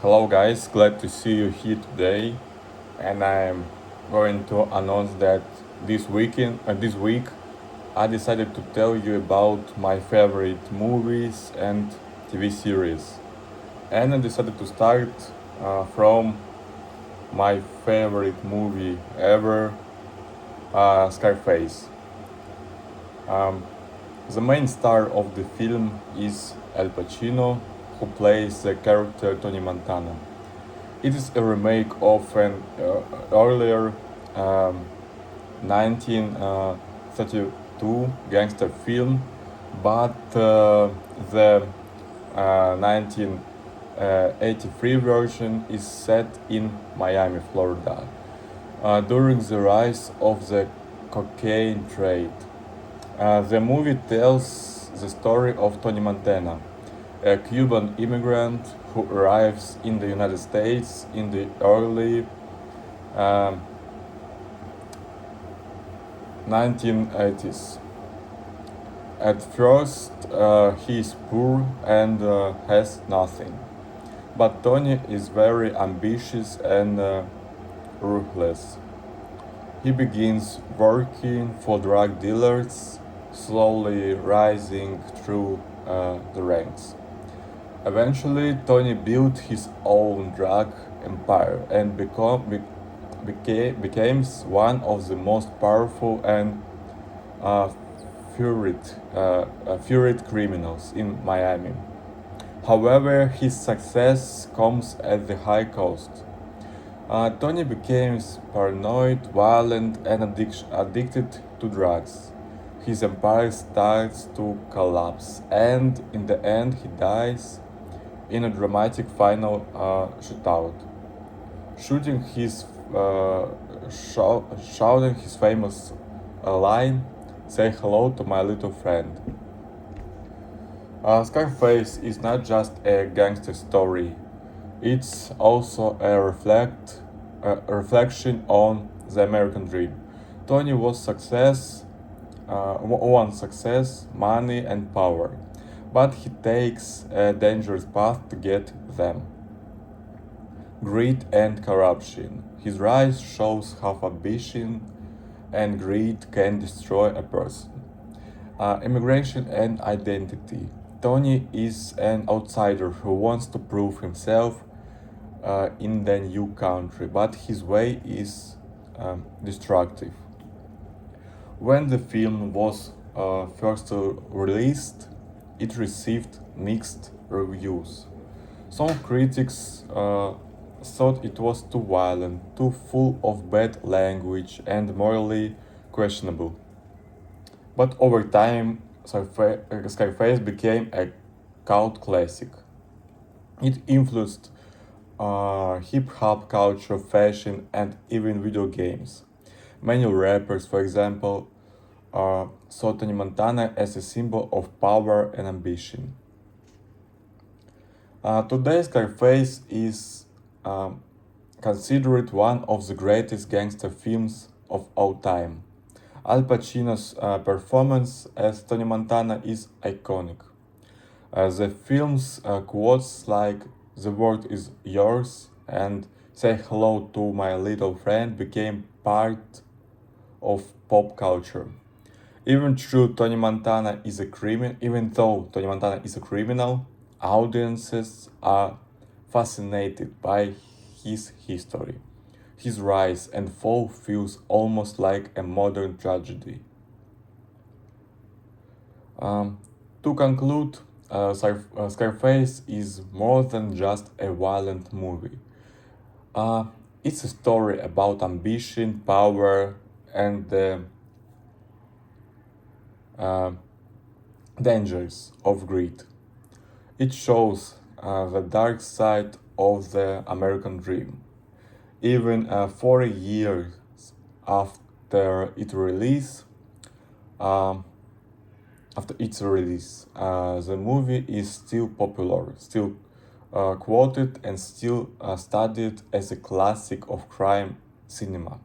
Hello guys, glad to see you here today, and I'm going to announce that this week, I decided to tell you about my favorite movies and TV series, and I decided to start from my favorite movie ever, Scarface. Um, the main star of the film is Al Pacino, who plays the character Tony Montana. It is a remake of an earlier um, 1932 gangster film, but the 1983 version is set in Miami, Florida, during the rise of the cocaine trade. The movie tells the story of Tony Montana, a Cuban immigrant who arrives in the United States in the early um, 1980s. At first, he is poor and has nothing. But Tony is very ambitious and ruthless. He begins working for drug dealers, slowly rising through the ranks. Eventually, Tony built his own drug empire and becomes one of the most powerful and uh, furied criminals in Miami. However, his success comes at the high cost. Tony becomes paranoid, violent, and addicted to drugs. His empire starts to collapse, and in the end, he dies in a dramatic final shootout, shooting his shouting his famous line, "Say hello to my little friend." Scarface is not just a gangster story; it's also a reflection on the American dream. Tony wants success, money, and power, but he takes a dangerous path to get them. Greed and corruption. His rise shows how ambition and greed can destroy a person. Immigration and identity. Tony is an outsider who wants to prove himself in the new country, but his way is destructive. When the film was first released, it received mixed reviews. Some critics thought it was too violent, too full of bad language, and morally questionable. But over time, Scarface became a cult classic. It influenced hip hop culture, fashion, and even video games. Many rappers, for example, saw Tony Montana as a symbol of power and ambition. Today, Scarface is considered one of the greatest gangster films of all time. Al Pacino's performance as Tony Montana is iconic. The film's quotes like "the world is yours" and "say hello to my little friend" became part of pop culture. Even though Tony Montana is a criminal, audiences are fascinated by his history. His rise and fall feels almost like a modern tragedy. To conclude, Scarface is more than just a violent movie. Uh, it's a story about ambition, power, and the uh, dangers of greed. It shows the dark side of the American dream. Even 40 years after its release, um, the movie is still popular, still quoted, and still studied as a classic of crime cinema.